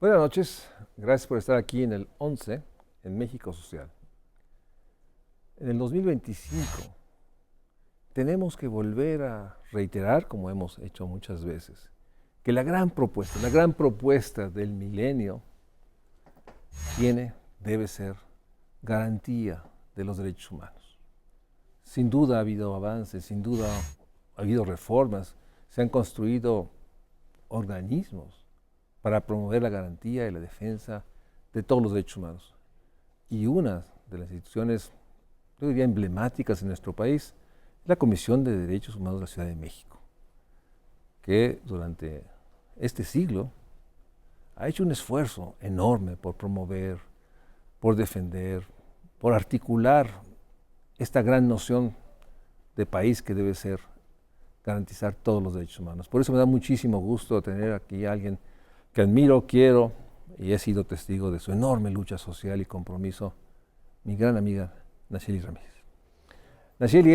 Buenas noches, gracias por estar aquí en el 11, en México Social. En el 2025 tenemos que volver a reiterar, como hemos hecho muchas veces, que la gran propuesta del milenio debe ser garantía de los derechos humanos. Sin duda ha habido avances, sin duda ha habido reformas, se han construido organismos para promover la garantía y la defensa de todos los derechos humanos. Y una de las instituciones, yo diría, emblemáticas en nuestro país, es la Comisión de Derechos Humanos de la Ciudad de México, que durante este siglo ha hecho un esfuerzo enorme por promover, por defender, por articular esta gran noción de país que debe ser garantizar todos los derechos humanos. Por eso me da muchísimo gusto tener aquí a alguien que admiro, quiero y he sido testigo de su enorme lucha social y compromiso, mi gran amiga Nacheli Ramírez. Nacheli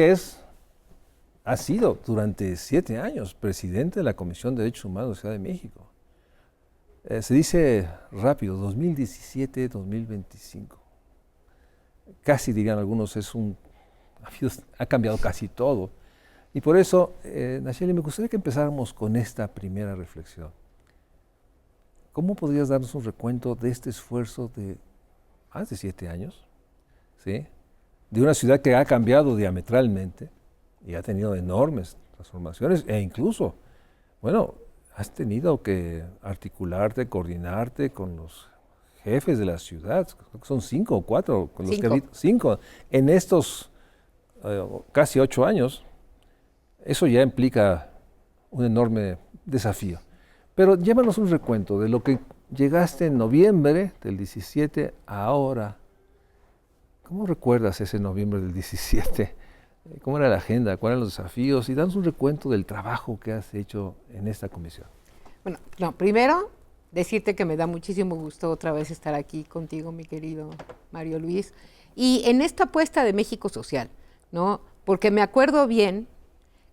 ha sido durante 7 años presidente de la Comisión de Derechos Humanos de la Ciudad de México. Se dice rápido, 2017-2025. Casi dirían algunos, ha cambiado casi todo. Y por eso, Nacheli, me gustaría que empezáramos con esta primera reflexión. ¿Cómo podrías darnos un recuento de este esfuerzo de más de 7 años, ¿sí?, de una ciudad que ha cambiado diametralmente y ha tenido enormes transformaciones e incluso, bueno, has tenido que articularte, coordinarte con los jefes de la ciudad, creo que son 5 o 4, con los 5 en estos casi 8 años. Eso ya implica un enorme desafío. Pero llévanos un recuento de lo que llegaste en noviembre del 17 a ahora. ¿Cómo recuerdas ese noviembre del 17? ¿Cómo era la agenda? ¿Cuáles eran los desafíos? Y danos un recuento del trabajo que has hecho en esta comisión. Bueno, no, primero decirte que me da muchísimo gusto otra vez estar aquí contigo, mi querido Mario Luis, y en esta apuesta de México Social, ¿no? Porque me acuerdo bien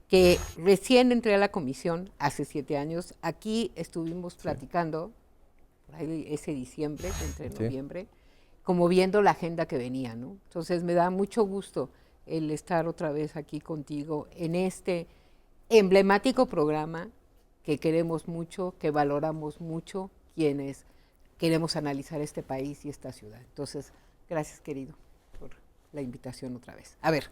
que recién entré a la comisión hace 7 años, aquí estuvimos platicando, por ahí ese diciembre, entre noviembre, como viendo la agenda que venía, ¿no? Entonces me da mucho gusto el estar otra vez aquí contigo en este emblemático programa que queremos mucho, que valoramos mucho, quienes queremos analizar este país y esta ciudad. Entonces, gracias, querido, por la invitación otra vez. A ver,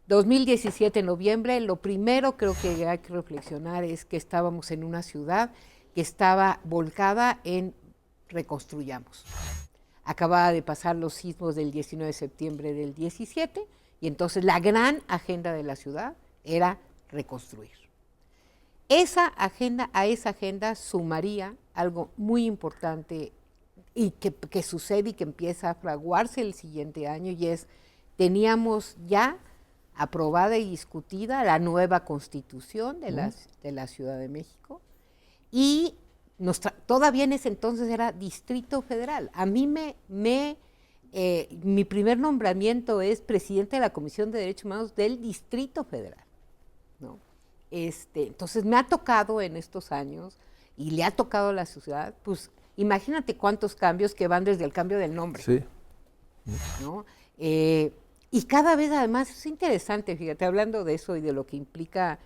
2017, noviembre, lo primero creo que hay que reflexionar es que estábamos en una ciudad que estaba volcada en reconstruyamos. Acababa de pasar los sismos del 19 de septiembre del 17 y entonces la gran agenda de la ciudad era reconstruir. A esa agenda sumaría algo muy importante y que sucede y que empieza a fraguarse el siguiente año, y es, teníamos ya aprobada y discutida la nueva Constitución de la Ciudad de México, y todavía en ese entonces era Distrito Federal. A mí mi primer nombramiento es presidente de la Comisión de Derechos Humanos del Distrito Federal, ¿no? Entonces me ha tocado en estos años, y le ha tocado a la ciudad, pues imagínate cuántos cambios que van desde el cambio del nombre. Sí. ¿No? Y cada vez además es interesante, fíjate, hablando de eso y de lo que implica,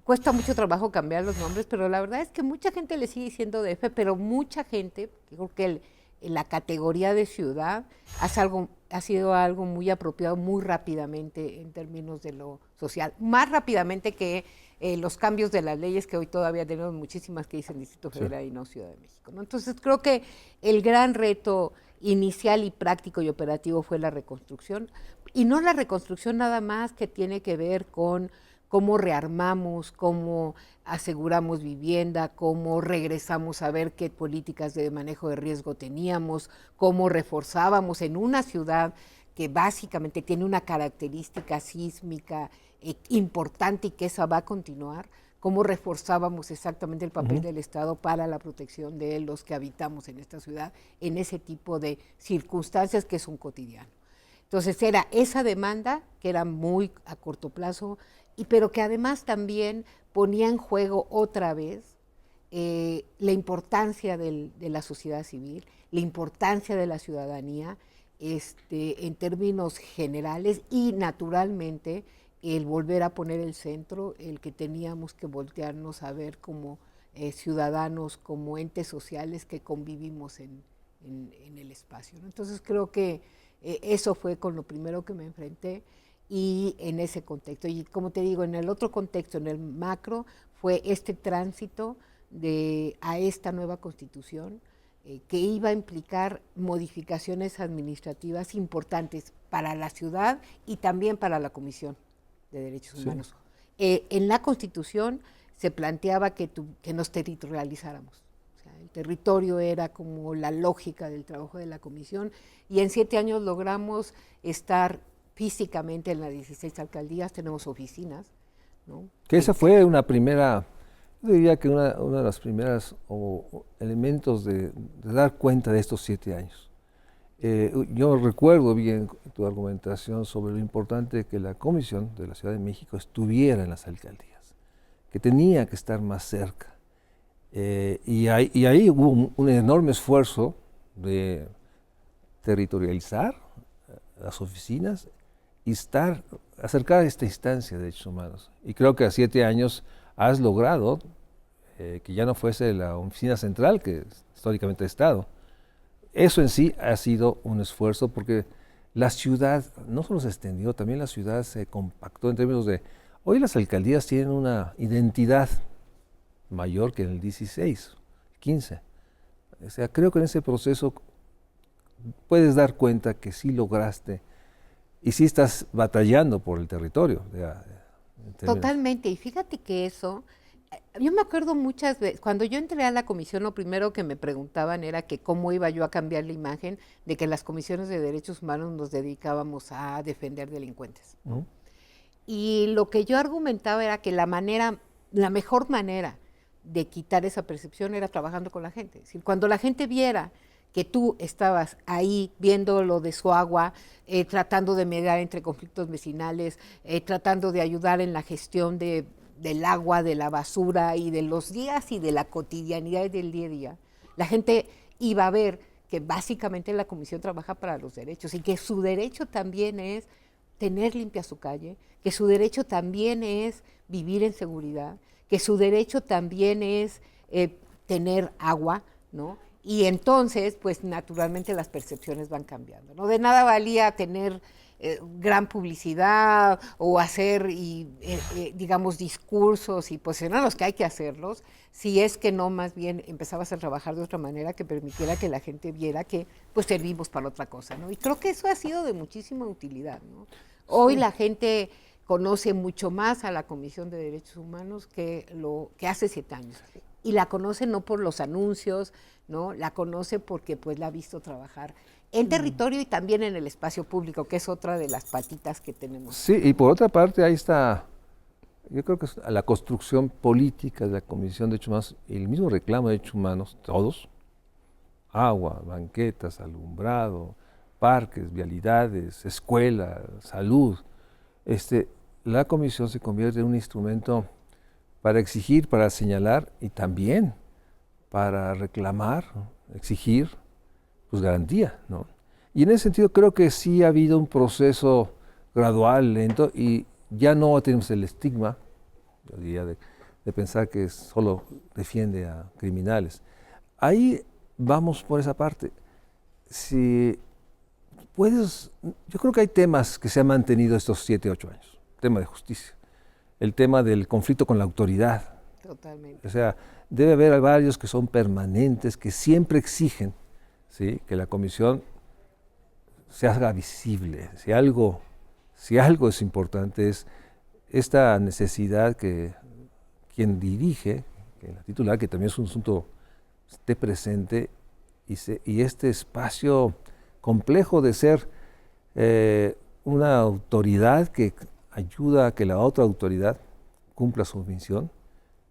cuesta mucho trabajo cambiar los nombres, pero la verdad es que mucha gente le sigue diciendo DF, pero mucha gente, creo que la categoría de ciudad ha sido algo muy apropiado muy rápidamente en términos de lo social, más rápidamente que los cambios de las leyes, que hoy todavía tenemos muchísimas que dicen Distrito Federal y no Ciudad de México, ¿no? Entonces creo que el gran reto inicial y práctico y operativo fue la reconstrucción, y no la reconstrucción nada más que tiene que ver con cómo rearmamos, cómo aseguramos vivienda, cómo regresamos a ver qué políticas de manejo de riesgo teníamos, cómo reforzábamos en una ciudad que básicamente tiene una característica sísmica importante y que esa va a continuar, cómo reforzábamos exactamente el papel del Estado para la protección de los que habitamos en esta ciudad, en ese tipo de circunstancias que es un cotidiano. Entonces era esa demanda que era muy a corto plazo, pero que además también ponía en juego otra vez la importancia de la sociedad civil, la importancia de la ciudadanía en términos generales y naturalmente el volver a poner el centro, el que teníamos que voltearnos a ver como ciudadanos, como entes sociales que convivimos en el espacio, ¿no? Entonces creo que eso fue con lo primero que me enfrenté y en ese contexto. Y como te digo, en el otro contexto, en el macro, fue este tránsito a esta nueva constitución que iba a implicar modificaciones administrativas importantes para la ciudad y también para la Comisión de Derechos Humanos. En la Constitución se planteaba que nos territorializáramos. O sea, el territorio era como la lógica del trabajo de la Comisión y en 7 años logramos estar físicamente en las 16 alcaldías, tenemos oficinas, ¿no? Que esa fue una primera, yo diría que una de las primeras elementos de dar cuenta de estos 7 años. Yo recuerdo bien tu argumentación sobre lo importante que la Comisión de la Ciudad de México estuviera en las alcaldías, que tenía que estar más cerca. Y ahí hubo un enorme esfuerzo de territorializar las oficinas y acercar esta instancia de derechos humanos. Y creo que a 7 años has logrado que ya no fuese la oficina central, que históricamente ha estado. Eso en sí ha sido un esfuerzo porque la ciudad no solo se extendió, también la ciudad se compactó en términos de, hoy las alcaldías tienen una identidad mayor que en el 16, 15. O sea, creo que en ese proceso puedes dar cuenta que sí lograste y sí estás batallando por el territorio. Totalmente, y fíjate que eso, yo me acuerdo muchas veces, cuando yo entré a la comisión, lo primero que me preguntaban era que cómo iba yo a cambiar la imagen de que las comisiones de derechos humanos nos dedicábamos a defender delincuentes, ¿no? Y lo que yo argumentaba era que la mejor manera de quitar esa percepción era trabajando con la gente. Es decir, cuando la gente viera que tú estabas ahí viendo lo de su agua, tratando de mediar entre conflictos vecinales, tratando de ayudar en la gestión del agua, de la basura y de los días y de la cotidianidad del día a día, la gente iba a ver que básicamente la comisión trabaja para los derechos y que su derecho también es tener limpia su calle, que su derecho también es vivir en seguridad, que su derecho también es tener agua, ¿no? Y entonces, pues naturalmente las percepciones van cambiando, ¿no? De nada valía tener gran publicidad o hacer, digamos, discursos, y pues eran los que hay que hacerlos, si es que no, más bien empezabas a trabajar de otra manera que permitiera que la gente viera que pues servimos para otra cosa, ¿no? Y creo que eso ha sido de muchísima utilidad, ¿no? Hoy la gente conoce mucho más a la Comisión de Derechos Humanos que hace 7 años. Y la conoce no por los anuncios, ¿no? La conoce porque pues la ha visto trabajar en territorio y también en el espacio público, que es otra de las patitas que tenemos. Sí, y por otra parte ahí está, yo creo que es la construcción política de la Comisión de Derechos Humanos, el mismo reclamo de derechos humanos, todos, agua, banquetas, alumbrado, parques, vialidades, escuela, salud. La Comisión se convierte en un instrumento para exigir, para señalar y también para reclamar, exigir, pues garantía, ¿no? Y en ese sentido creo que sí ha habido un proceso gradual, lento, y ya no tenemos el estigma, yo diría, de pensar que solo defiende a criminales. Ahí vamos por esa parte. Si puedes, yo creo que hay temas que se han mantenido estos 7, 8 años. El tema de justicia, el tema del conflicto con la autoridad. Totalmente. O sea, debe haber varios que son permanentes, que siempre exigen, ¿sí?, que la comisión se haga visible. Si algo es importante es esta necesidad que quien dirige, que la titular, que también es un asunto, esté presente y este espacio complejo de ser una autoridad que ayuda a que la otra autoridad cumpla su misión,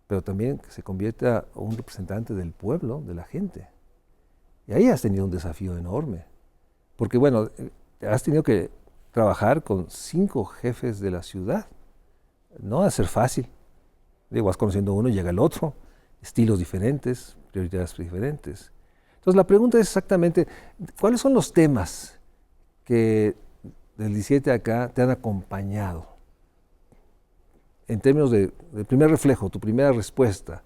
pero también que se convierta en un representante del pueblo, de la gente. Y ahí has tenido un desafío enorme, porque bueno, has tenido que trabajar con 5 jefes de la ciudad. No va a ser fácil. Digo, vas conociendo uno y llega el otro, estilos diferentes, prioridades diferentes. Entonces la pregunta es exactamente, ¿cuáles son los temas que del 17 acá te han acompañado? En términos del primer reflejo, tu primera respuesta.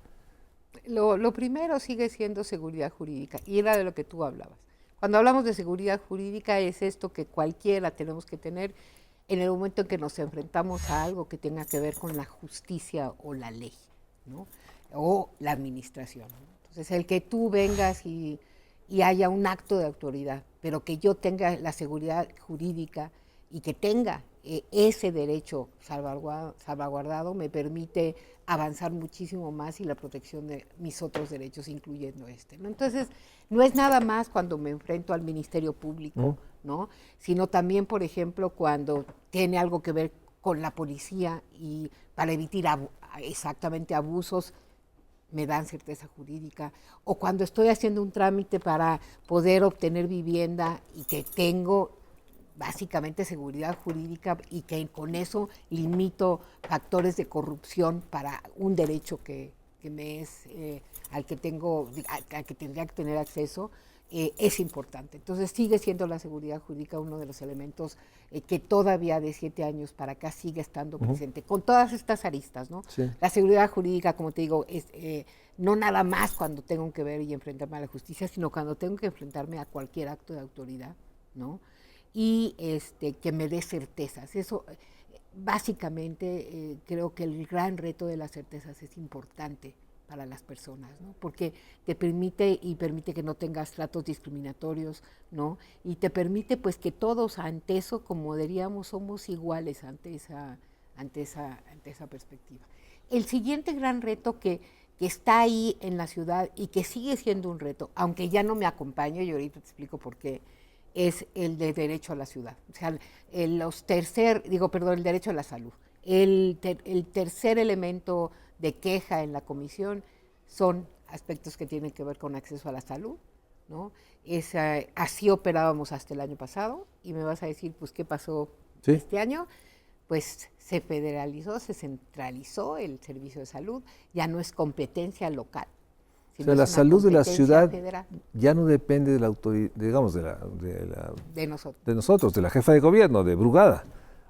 Lo primero sigue siendo seguridad jurídica, y era de lo que tú hablabas. Cuando hablamos de seguridad jurídica es esto que cualquiera tenemos que tener en el momento en que nos enfrentamos a algo que tenga que ver con la justicia o la ley, ¿no? O la administración, ¿no? Entonces, el que tú vengas y haya un acto de autoridad, pero que yo tenga la seguridad jurídica y que tenga ese derecho salvaguardado me permite avanzar muchísimo más y la protección de mis otros derechos, incluyendo este, ¿no? Entonces, no es nada más cuando me enfrento al Ministerio Público, ¿no? Sino también, por ejemplo, cuando tiene algo que ver con la policía y para evitar exactamente abusos, me dan certeza jurídica, o cuando estoy haciendo un trámite para poder obtener vivienda y que tengo básicamente seguridad jurídica y que con eso limito factores de corrupción para un derecho que me es al que tendría que tener acceso, es importante. Entonces sigue siendo la seguridad jurídica uno de los elementos que todavía de 7 años para acá sigue estando presente, con todas estas aristas, ¿no? Sí. La seguridad jurídica, como te digo, es no nada más cuando tengo que ver y enfrentarme a la justicia, sino cuando tengo que enfrentarme a cualquier acto de autoridad, ¿no? Y que me dé certezas. Eso, básicamente, creo que el gran reto de las certezas es importante para las personas, ¿no? Porque te permite que no tengas tratos discriminatorios, ¿no? Y te permite pues que todos ante eso, como diríamos, somos iguales ante esa perspectiva. El siguiente gran reto que está ahí en la ciudad y que sigue siendo un reto, aunque ya no me acompaña, y ahorita te explico por qué, es el de derecho a la ciudad. O sea, el derecho a la salud. El tercer elemento de queja en la comisión son aspectos que tienen que ver con acceso a la salud, ¿no? Así operábamos hasta el año pasado, y me vas a decir, pues, ¿qué pasó este año? Pues se federalizó, se centralizó el servicio de salud, ya no es competencia local. O sea, la salud de la ciudad federal. Ya no depende de la autoridad, digamos, de nosotros, de la jefa de gobierno, de Brugada.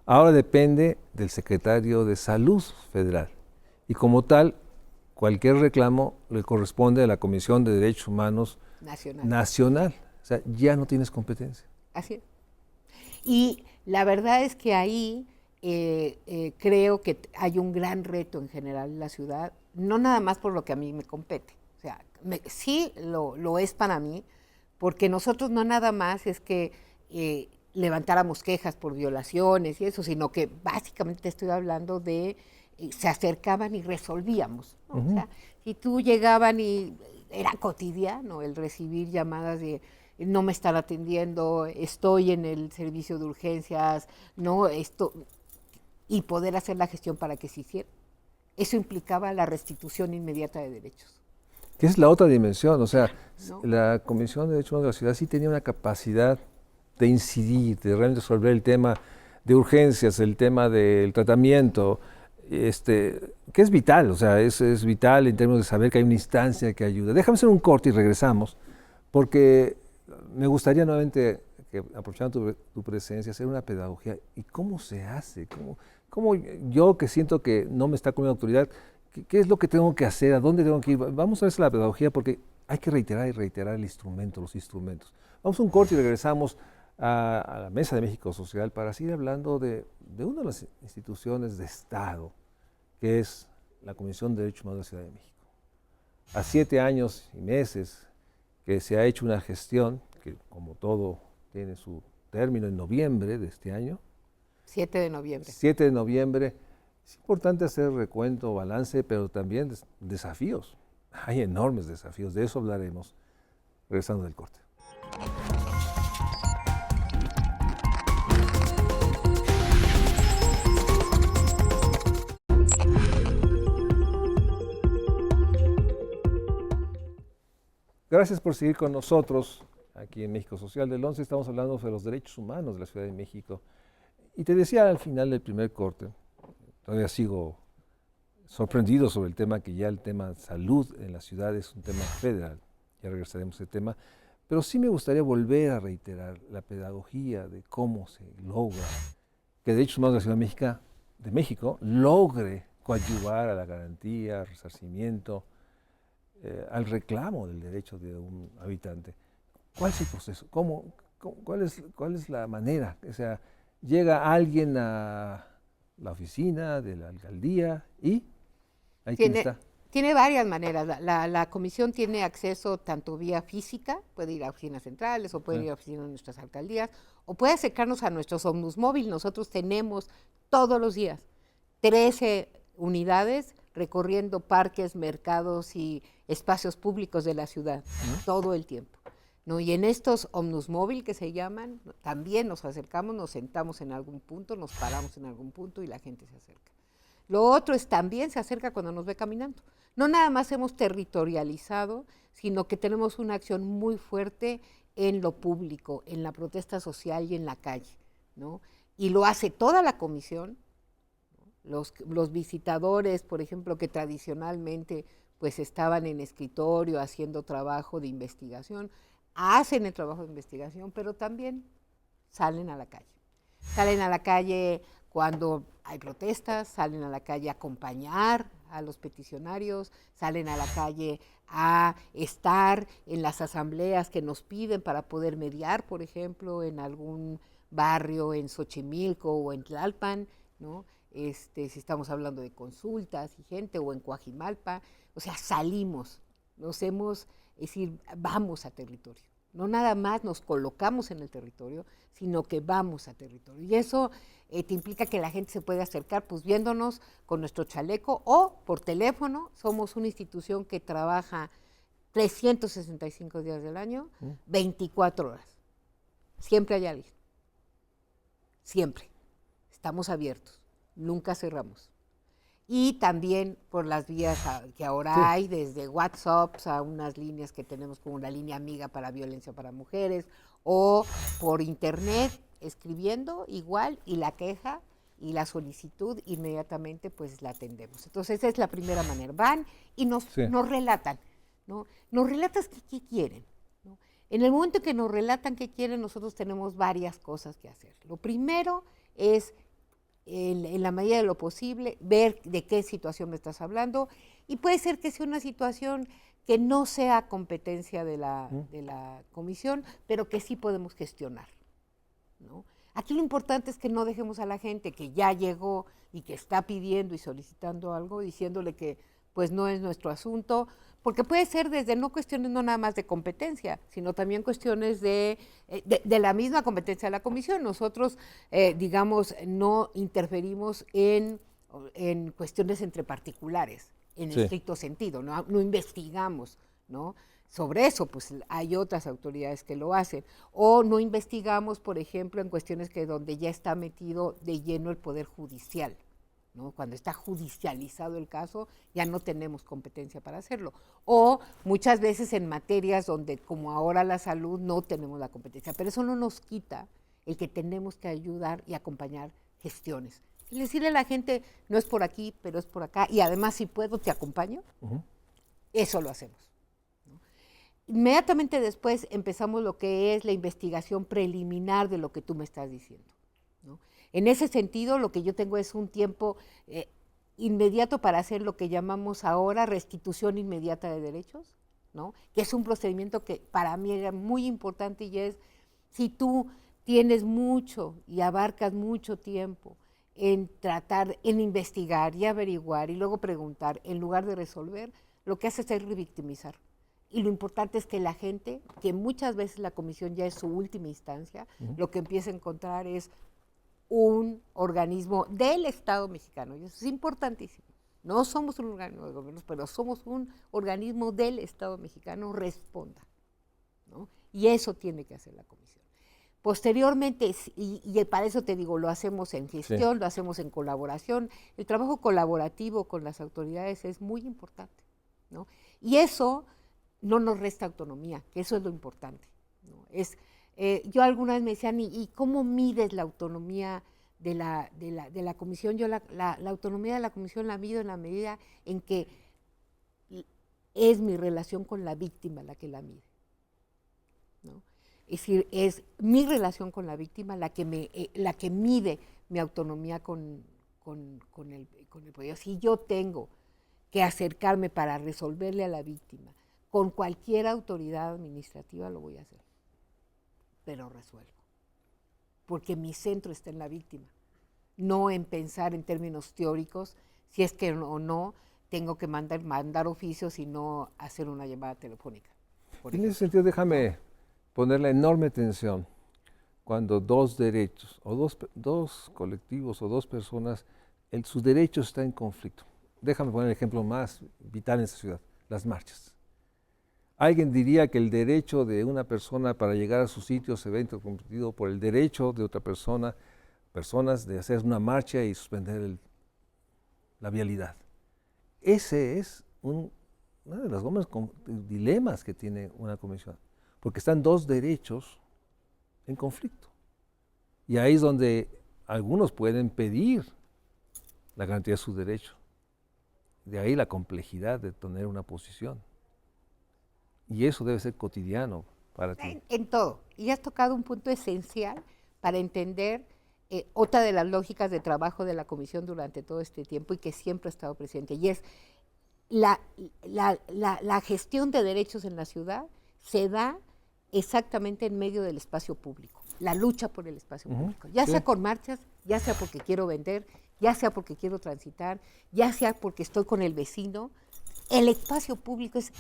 Ahora depende del secretario de Salud Federal. Y como tal, cualquier reclamo le corresponde a la Comisión de Derechos Humanos Nacional. O sea, ya no tienes competencia. Así es. Y la verdad es que ahí creo que hay un gran reto en general en la ciudad, no nada más por lo que a mí me compete. O sea, sí lo es para mí, porque nosotros no nada más es que levantáramos quejas por violaciones y eso, sino que básicamente estoy hablando de se acercaban y resolvíamos, ¿no? O sea, si tú llegaban y era cotidiano el recibir llamadas de no me están atendiendo, estoy en el servicio de urgencias, no, y poder hacer la gestión para que se hiciera. Eso implicaba la restitución inmediata de derechos. Que es la otra dimensión, o sea, ¿no? La Comisión de Derechos Humanos de la ciudad sí tenía una capacidad de incidir, de realmente resolver el tema de urgencias, el tema del tratamiento, que es vital, o sea, es vital en términos de saber que hay una instancia que ayuda. Déjame hacer un corte y regresamos, porque me gustaría nuevamente, aprovechando tu presencia, hacer una pedagogía. ¿Y cómo se hace? ¿Cómo yo que siento que no me está comiendo autoridad, qué es lo que tengo que hacer? ¿A dónde tengo que ir? Vamos a ver la pedagogía, porque hay que reiterar y reiterar los instrumentos. Vamos a un corte y regresamos a la Mesa de México Social para seguir hablando de una de las instituciones de Estado, que es la Comisión de Derechos Humanos de la Ciudad de México. A 7 años y meses que se ha hecho una gestión, que como todo tiene su término en noviembre de este año. 7 de noviembre. 7 de noviembre. Es importante hacer recuento, balance, pero también desafíos. Hay enormes desafíos, de eso hablaremos regresando del corte. Gracias por seguir con nosotros aquí en México Social del 11. Estamos hablando de los derechos humanos de la Ciudad de México. Y te decía al final del primer corte, todavía sigo sorprendido sobre el tema, que ya el tema salud en la ciudad es un tema federal, ya regresaremos a ese tema, pero sí me gustaría volver a reiterar la pedagogía de cómo se logra que Derechos Humanos de la Ciudad de México logre coadyuvar a la garantía, al resarcimiento, al reclamo del derecho de un habitante. ¿Cuál es el proceso? ¿Cuál es la manera? O sea, llega alguien a la oficina de la alcaldía y ahí quién está. Tiene varias maneras. La comisión tiene acceso tanto vía física, puede ir a oficinas centrales o puede ir a oficinas de nuestras alcaldías, o puede acercarnos a nuestros Omnus Móvil. Nosotros tenemos todos los días 13 unidades recorriendo parques, mercados y espacios públicos de la ciudad, todo el tiempo. ¿No? Y en estos Omnus Móvil que se llaman, también nos acercamos, nos sentamos en algún punto, nos paramos en algún punto y la gente se acerca. Lo otro es también se acerca cuando nos ve caminando. No nada más hemos territorializado, sino que tenemos una acción muy fuerte en lo público, en la protesta social y en la calle, ¿no? Y lo hace toda la comisión. Los visitadores, por ejemplo, que tradicionalmente pues estaban en escritorio haciendo trabajo de investigación, hacen el trabajo de investigación, pero también salen a la calle. Salen a la calle cuando hay protestas, salen a la calle a acompañar a los peticionarios, salen a la calle a estar en las asambleas que nos piden para poder mediar, por ejemplo, en algún barrio en Xochimilco o en Tlalpan, ¿no? Si estamos hablando de consultas y gente, o en Coajimalpa, o sea, salimos, es decir, vamos a territorio. No nada más nos colocamos en el territorio, sino que vamos a territorio. Y eso te implica que la gente se puede acercar pues viéndonos con nuestro chaleco o por teléfono. Somos una institución que trabaja 365 días del año, 24 horas. Siempre hay alguien. Siempre. Estamos abiertos. Nunca cerramos. Y también por las vías que ahora hay, desde WhatsApp a unas líneas que tenemos como la línea amiga para violencia para mujeres, o por internet, escribiendo igual, y la queja y la solicitud inmediatamente pues la atendemos. Entonces esa es la primera manera. Van y nos relatan, ¿no? Nos relatan qué quieren, ¿no? En el momento que nos relatan qué quieren, nosotros tenemos varias cosas que hacer. Lo primero es en la medida de lo posible, ver de qué situación me estás hablando, y puede ser que sea una situación que no sea competencia de la comisión, pero que sí podemos gestionar, ¿no? Aquí lo importante es que no dejemos a la gente que ya llegó y que está pidiendo y solicitando algo, diciéndole que pues no es nuestro asunto, porque puede ser desde no cuestiones no nada más de competencia, sino también cuestiones de la misma competencia de la comisión. Nosotros, digamos, no interferimos en cuestiones entre particulares, en estricto sentido, no investigamos, ¿no? Sobre eso, pues hay otras autoridades que lo hacen. O no investigamos, por ejemplo, en cuestiones donde ya está metido de lleno el Poder Judicial, ¿no? Cuando está judicializado el caso, ya no tenemos competencia para hacerlo. O muchas veces en materias donde, como ahora la salud, no tenemos la competencia. Pero eso no nos quita el que tenemos que ayudar y acompañar gestiones. Y decirle a la gente, no es por aquí, pero es por acá, y además si puedo te acompaño, eso lo hacemos, ¿no? Inmediatamente después empezamos lo que es la investigación preliminar de lo que tú me estás diciendo, ¿no? En ese sentido, lo que yo tengo es un tiempo inmediato para hacer lo que llamamos ahora restitución inmediata de derechos, ¿no? Que es un procedimiento que para mí era muy importante, y es, si tú tienes mucho y abarcas mucho tiempo en tratar, en investigar y averiguar y luego preguntar, en lugar de resolver, lo que haces es revictimizar. Y lo importante es que la gente, que muchas veces la comisión ya es su última instancia, lo que empieza a encontrar es un organismo del Estado mexicano, y eso es importantísimo. No somos un organismo de gobiernos, pero somos un organismo del Estado mexicano, responda, ¿no? Y eso tiene que hacer la comisión. Posteriormente, y para eso te digo, lo hacemos en gestión, lo hacemos en colaboración. El trabajo colaborativo con las autoridades es muy importante, ¿no? Y eso no nos resta autonomía, que eso es lo importante, ¿no? Yo alguna vez me decían, ¿y cómo mides la autonomía de la comisión, yo la autonomía de la comisión la mido en la medida en que es mi relación con la víctima la que la mide, ¿no? Es decir, es mi relación con la víctima la que mide mi autonomía con el poder. Si yo tengo que acercarme para resolverle a la víctima con cualquier autoridad administrativa, lo voy a hacer, pero resuelvo, porque mi centro está en la víctima, no en pensar en términos teóricos, si es que o no tengo que mandar oficios y no hacer una llamada telefónica. En ese sentido, déjame poner la enorme tensión cuando dos derechos, o dos colectivos, o dos personas, su derecho está en conflicto. Déjame poner el ejemplo más vital en esta ciudad, las marchas. Alguien diría que el derecho de una persona para llegar a su sitio se ve interrumpido por el derecho de otra personas de hacer una marcha y suspender la vialidad. Ese es uno de los dilemas que tiene una comisión, porque están dos derechos en conflicto. Y ahí es donde algunos pueden pedir la garantía de su derecho. De ahí la complejidad de tener una posición. Y eso debe ser cotidiano para ti. En todo. Y has tocado un punto esencial para entender otra de las lógicas de trabajo de la comisión durante todo este tiempo y que siempre ha estado presente. Y es la gestión de derechos en la ciudad se da exactamente en medio del espacio público. La lucha por el espacio público. Ya sea con marchas, ya sea porque quiero vender, ya sea porque quiero transitar, ya sea porque estoy con el vecino. El espacio público es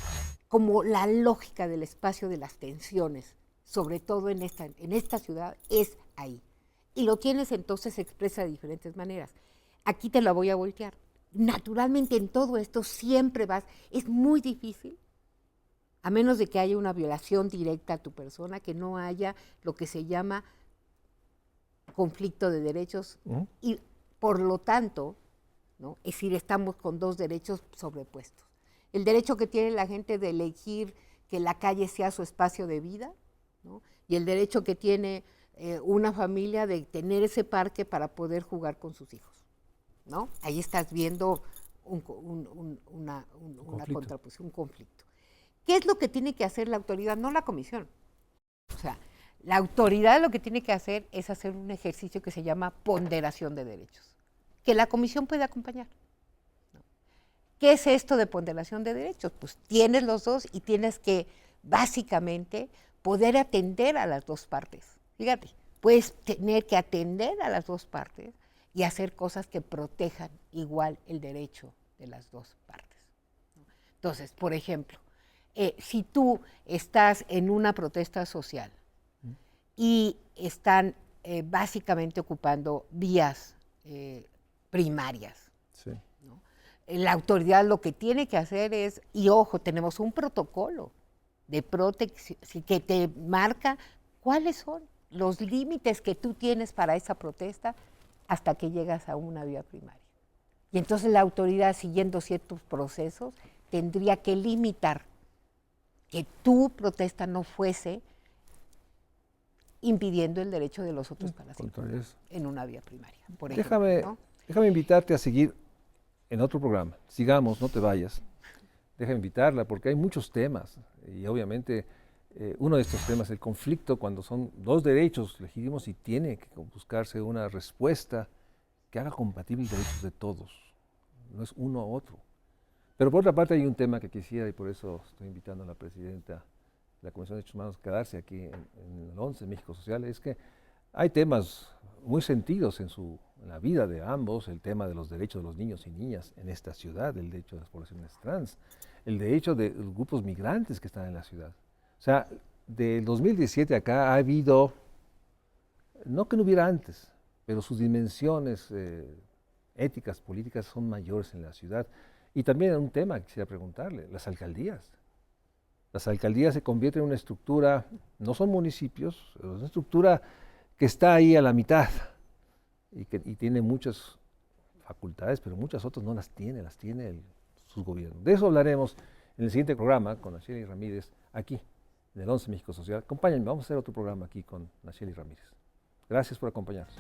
como la lógica del espacio de las tensiones, sobre todo en esta ciudad, es ahí. Y lo tienes entonces, se expresa de diferentes maneras. Aquí te la voy a voltear. Naturalmente en todo esto siempre es muy difícil, a menos de que haya una violación directa a tu persona, que no haya lo que se llama conflicto de derechos y por lo tanto, ¿no? Es decir, estamos con dos derechos sobrepuestos. El derecho que tiene la gente de elegir que la calle sea su espacio de vida, ¿no? Y el derecho que tiene una familia de tener ese parque para poder jugar con sus hijos, ¿no? Ahí estás viendo una contraposición, un conflicto. ¿Qué es lo que tiene que hacer la autoridad? No la comisión. O sea, la autoridad lo que tiene que hacer es hacer un ejercicio que se llama ponderación de derechos, que la comisión puede acompañar. ¿Qué es esto de ponderación de derechos? Pues tienes los dos y tienes que, básicamente, poder atender a las dos partes. Fíjate, puedes tener que atender a las dos partes y hacer cosas que protejan igual el derecho de las dos partes. Entonces, por ejemplo, si tú estás en una protesta social y están básicamente ocupando vías primarias, sí, ¿no? La autoridad lo que tiene que hacer es, y ojo, tenemos un protocolo de protección que te marca cuáles son los límites que tú tienes para esa protesta hasta que llegas a una vía primaria. Y entonces la autoridad, siguiendo ciertos procesos, tendría que limitar que tu protesta no fuese impidiendo el derecho de los otros para circular en una vía primaria. Por ejemplo, déjame invitarte a seguir en otro programa. Sigamos, no te vayas. Déjame invitarla porque hay muchos temas y obviamente uno de estos temas, el conflicto, cuando son dos derechos legítimos y tiene que buscarse una respuesta que haga compatible los derechos de todos, no es uno u otro. Pero por otra parte hay un tema que quisiera, y por eso estoy invitando a la presidenta de la Comisión de Derechos Humanos a quedarse aquí en el 11, México Social, es que hay temas muy sentidos en la vida de ambos, el tema de los derechos de los niños y niñas en esta ciudad, el derecho de las poblaciones trans, el derecho de los grupos migrantes que están en la ciudad. O sea, del 2017 acá ha habido, no que no hubiera antes, pero sus dimensiones éticas, políticas son mayores en la ciudad. Y también un tema que quisiera preguntarle, las alcaldías. Las alcaldías se convierten en una estructura, no son municipios, es una estructura que está ahí a la mitad y tiene muchas facultades, pero muchas otras no las tiene su gobierno. De eso hablaremos en el siguiente programa con Nacheli Ramírez, aquí, en el 11 México Social. Acompáñenme, vamos a hacer otro programa aquí con Nacheli Ramírez. Gracias por acompañarnos.